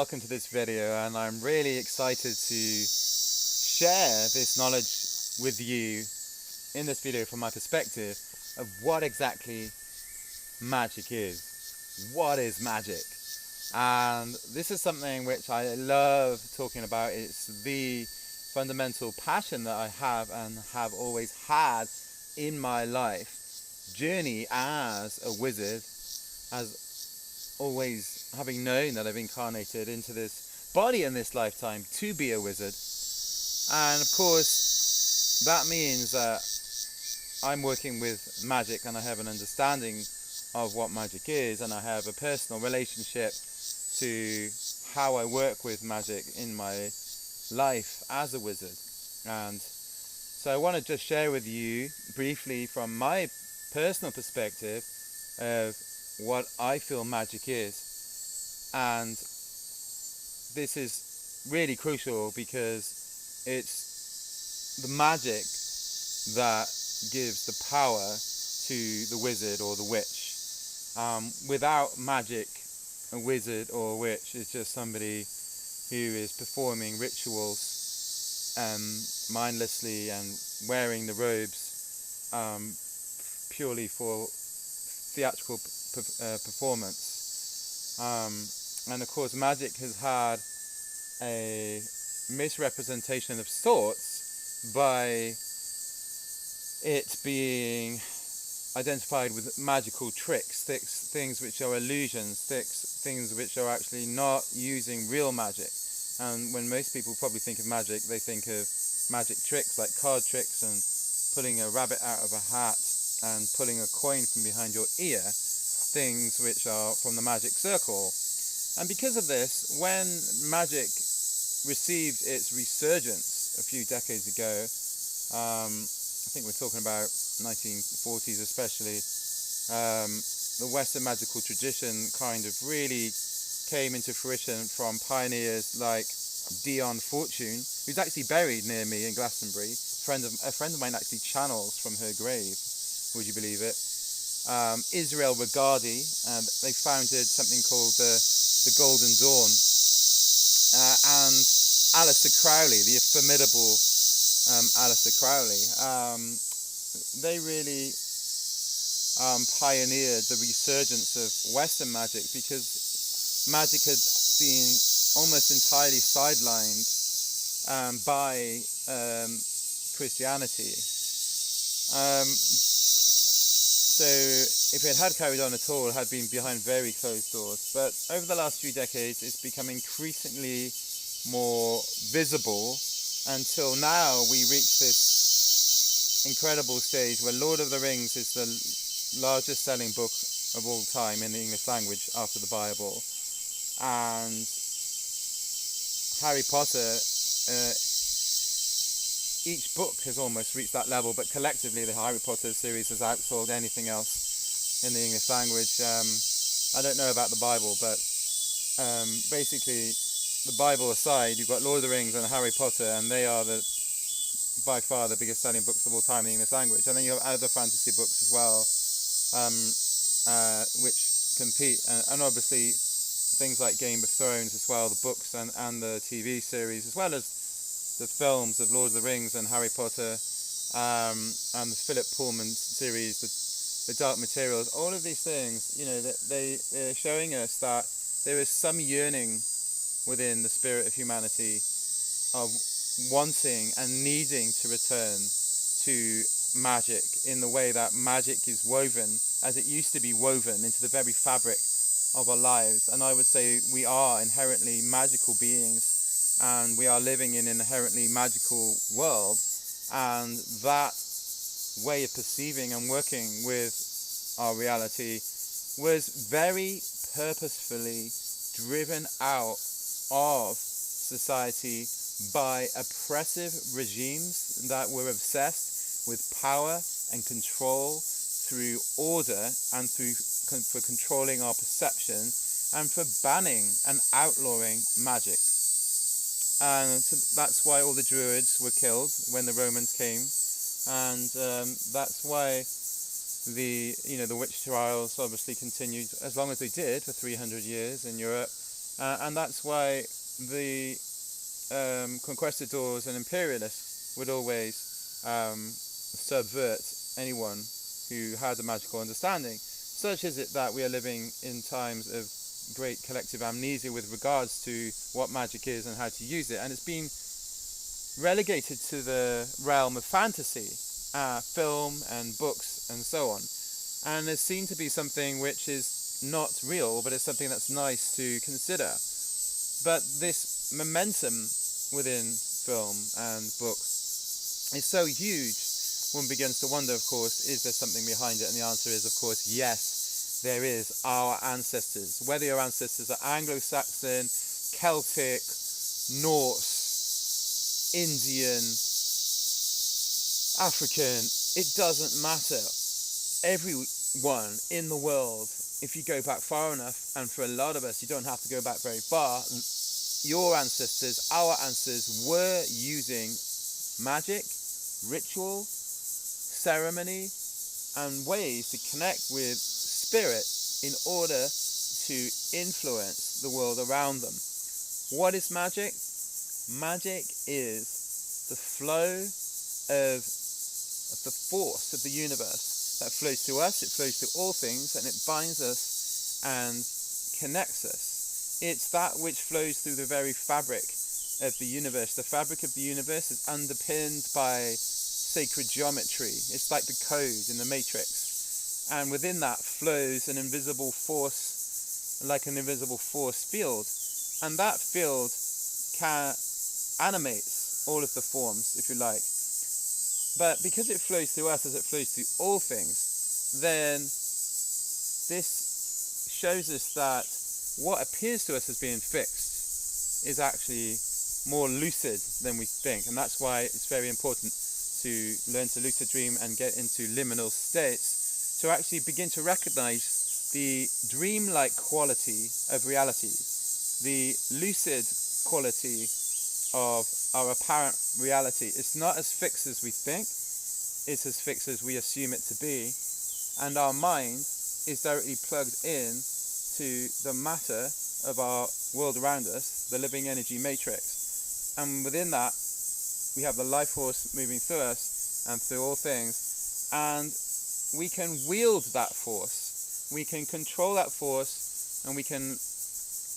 welcome to this video, and I'm really excited to share this knowledge with you in this video from my perspective of what exactly magic is. What is magic? And this is something which I love talking about. It's the fundamental passion that I have and have always had in my life. Journey as a wizard, as always having known that I've incarnated into this body in this lifetime to be a wizard. And of course that means that I'm working with magic and I have an understanding of what magic is, and I have a personal relationship to how I work with magic in my life as a wizard. And so I want to just share with you briefly from my personal perspective of what I feel magic is. And this is really crucial because it's the magic that gives the power to the wizard or the witch. Without magic, a wizard or a witch is just somebody who is performing rituals mindlessly and wearing the robes purely for theatrical performance. And of course magic has had a misrepresentation of sorts by it being identified with magical tricks, things which are illusions, things which are actually not using real magic. And when most people probably think of magic, they think of magic tricks like card tricks and pulling a rabbit out of a hat and pulling a coin from behind your ear, things which are from the magic circle. And because of this, when magic received its resurgence a few decades ago, I think we're talking about 1940s especially, the Western magical tradition kind of really came into fruition from pioneers like Dion Fortune, who's actually buried near me in Glastonbury. A friend of mine actually channels from her grave, would you believe it? Israel Regardie, they founded something called the Golden Dawn, and Aleister Crowley, the formidable Aleister Crowley. They really pioneered the resurgence of Western magic, because magic had been almost entirely sidelined by Christianity. So if it had carried on at all, it had been behind very closed doors. But over the last few decades, it's become increasingly more visible, until now we reach this incredible stage where Lord of the Rings is the largest selling book of all time in the English language after the Bible. And Harry Potter, each book has almost reached that level, but collectively the Harry Potter series has outsold anything else in the English language. I don't know about the Bible, but basically, the Bible aside, you've got Lord of the Rings and Harry Potter, and they are by far the biggest selling books of all time in the English language. And then you have other fantasy books as well, which compete, and obviously things like Game of Thrones as well, the books and the TV series, as well as the films of Lord of the Rings and Harry Potter, and the Philip Pullman series, the Dark Materials. All of these things, they're showing us that there is some yearning within the spirit of humanity of wanting and needing to return to magic in the way that magic is woven, as it used to be woven, into the very fabric of our lives. And I would say we are inherently magical beings, and we are living in an inherently magical world, and that way of perceiving and working with our reality was very purposefully driven out of society by oppressive regimes that were obsessed with power and control through order, and for controlling our perception, and for banning and outlawing magic. And that's why all the Druids were killed when the Romans came, and that's why the witch trials obviously continued as long as they did for 300 years in Europe, And that's why the conquistadors and imperialists would always subvert anyone who had a magical understanding. Such is it that we are living in times of great collective amnesia with regards to what magic is and how to use it, and it's been relegated to the realm of fantasy, film and books and so on, and is seen to be something which is not real, but it's something that's nice to consider. But this momentum within film and book is so huge, one begins to wonder, of course, is there something behind it? And the answer is, of course, yes, there is. Our ancestors, whether your ancestors are Anglo-Saxon, Celtic, Norse, Indian, African, it doesn't matter. Everyone in the world, if you go back far enough, and for a lot of us, you don't have to go back very far, your ancestors, our ancestors, were using magic, ritual, ceremony, and ways to connect with spirit in order to influence the world around them. What is magic? Magic is the flow of the force of the universe that flows through us, it flows through all things, and it binds us and connects us. It's that which flows through the very fabric of the universe. The fabric of the universe is underpinned by sacred geometry. It's like the code in the Matrix. And within that flows an invisible force, like an invisible force field. And that field animates all of the forms, if you like. But because it flows through us as it flows through all things, then this shows us that what appears to us as being fixed is actually more lucid than we think. And that's why it's very important to learn to lucid dream and get into liminal states to actually begin to recognize the dreamlike quality of reality, the lucid quality of our apparent reality. It's not as fixed as we think, it's as fixed as we assume it to be, and our mind is directly plugged in to the matter of our world around us, the living energy matrix. And within that, we have the life force moving through us and through all things, and we can wield that force, we can control that force, and we can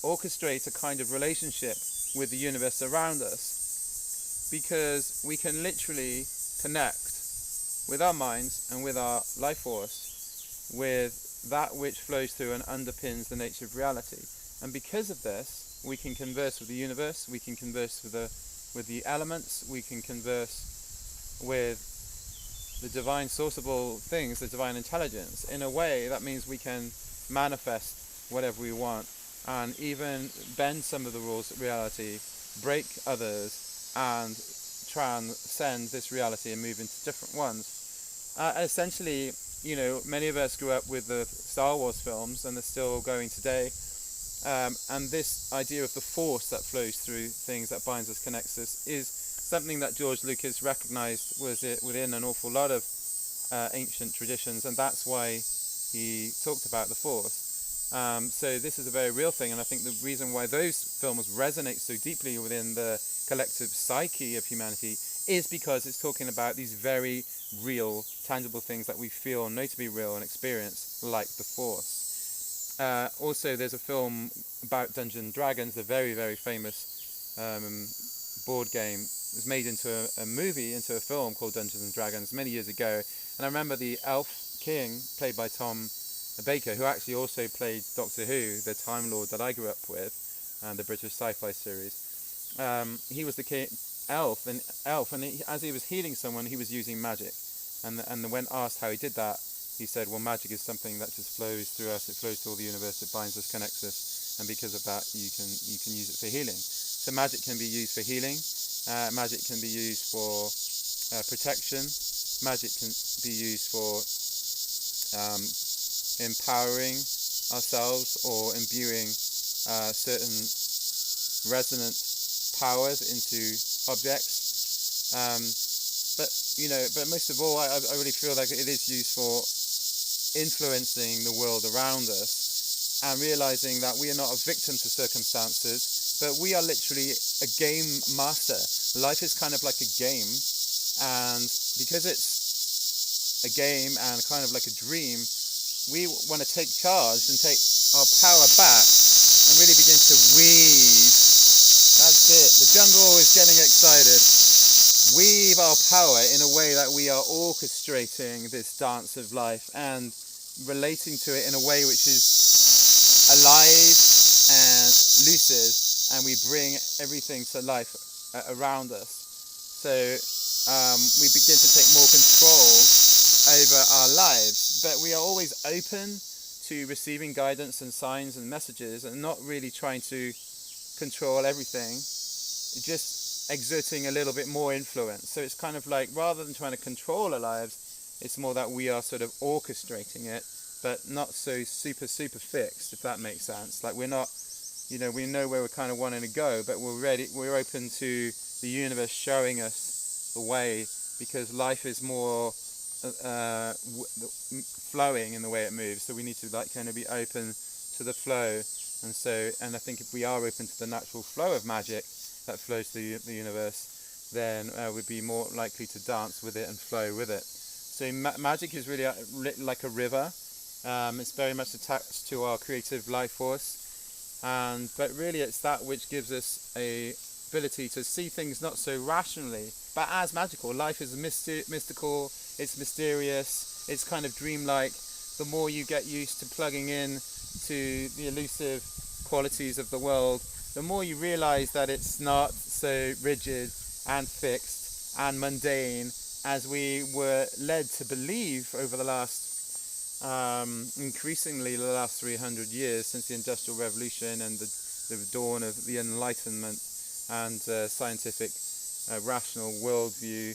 orchestrate a kind of relationship with the universe around us, because we can literally connect with our minds and with our life force with that which flows through and underpins the nature of reality. And because of this, we can converse with the universe, we can converse with the elements, we can converse with the divine source of all things, the divine intelligence. In a way, that means we can manifest whatever we want, and even bend some of the rules of reality, break others, and transcend this reality and move into different ones. Essentially, you know, many of us grew up with the Star Wars films, and they're still going today. And this idea of the force that flows through things, that binds us, connects us, is something that George Lucas recognized was within an awful lot of ancient traditions, and that's why he talked about the force. So this is a very real thing, and I think the reason why those films resonate so deeply within the collective psyche of humanity is because it's talking about these very real, tangible things that we feel know to be real and experience, like the force. Also, there's a film about Dungeons and Dragons, the very, very famous board game. It was made into a movie, into a film called Dungeons and Dragons many years ago. And I remember the Elf King, played by Tom Baker, who actually also played Doctor Who, the Time Lord that I grew up with, the British sci-fi series. He was the king, elf, and as he was healing someone, he was using magic. And when asked how he did that, he said, well, magic is something that just flows through us, it flows through all the universe, it binds us, connects us, and because of that, you can use it for healing. So magic can be used for healing, magic can be used for protection, magic can be used for empowering ourselves or imbuing certain resonant powers into objects. But most of all, I really feel like it is used for influencing the world around us and realizing that we are not a victim to circumstances, but we are literally a game master. Life is kind of like a game, and because it's a game and kind of like a dream, we want to take charge and take our power back and really begin to weave. That's it. The jungle is getting excited. Weave our power in a way that we are orchestrating this dance of life and relating to it in a way which is alive and lucid, and we bring everything to life around us. So we begin to take more control over our lives, but we are always open to receiving guidance and signs and messages, and not really trying to control everything, just exerting a little bit more influence. So it's kind of like, rather than trying to control our lives, it's more that we are sort of orchestrating it, but not so super fixed, if that makes sense. Like, we're not, we know where we're kind of wanting to go, but we're open to the universe showing us the way, because life is more flowing in the way it moves, so we need to kind of be open to the flow. And I think if we are open to the natural flow of magic that flows through the universe, then we'd be more likely to dance with it and flow with it. So magic is really like a river. It's very much attached to our creative life force, but really it's that which gives us a ability to see things not so rationally, but as magical. Life is mystical, it's mysterious, it's kind of dreamlike. The more you get used to plugging in to the elusive qualities of the world, the more you realize that it's not so rigid and fixed and mundane as we were led to believe over the last, increasingly the last 300 years since the Industrial Revolution and the dawn of the Enlightenment and scientific rational worldview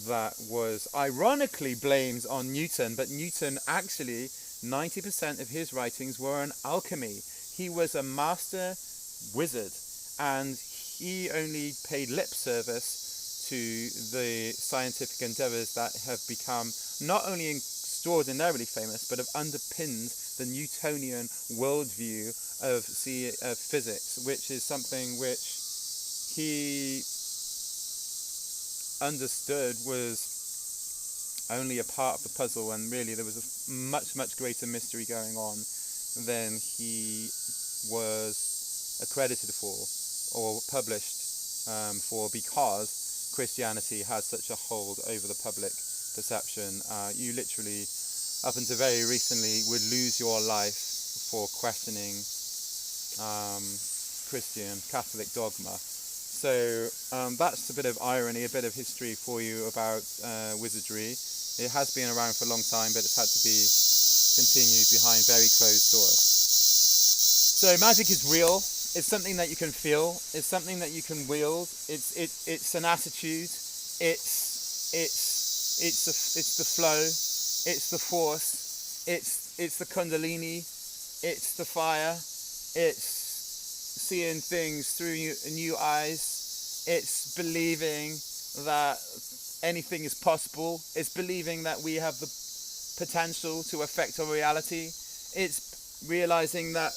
that was ironically blamed on Newton. But Newton, actually, 90% of his writings were on alchemy. He was a master wizard, and he only paid lip service to the scientific endeavors that have become not only extraordinarily famous, but have underpinned the Newtonian worldview of physics, which is something which he understood was only a part of the puzzle, and really there was a much greater mystery going on than he was accredited for or published for, because Christianity has such a hold over the public perception. You literally, up until very recently, would lose your life for questioning Christian Catholic dogma. So that's a bit of irony, a bit of history for you about wizardry. It has been around for a long time, but it's had to be continued behind very closed doors. So magic is real. It's something that you can feel. It's something that you can wield. It's an attitude. It's the flow. It's the force. It's the kundalini. It's the fire. It's seeing things through new eyes. It's believing that anything is possible. It's believing that we have the potential to affect our reality. It's realizing that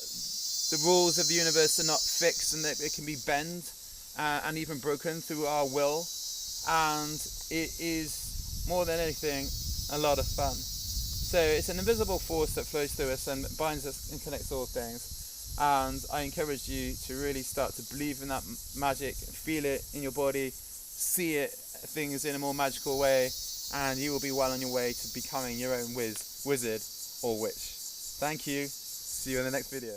the rules of the universe are not fixed and that it can be bent and even broken through our will. And it is, more than anything, a lot of fun. So it's an invisible force that flows through us and binds us and connects all things. And I encourage you to really start to believe in that magic, feel it in your body, see things in a more magical way, and you will be well on your way to becoming your own wizard or witch. Thank you. See you in the next video.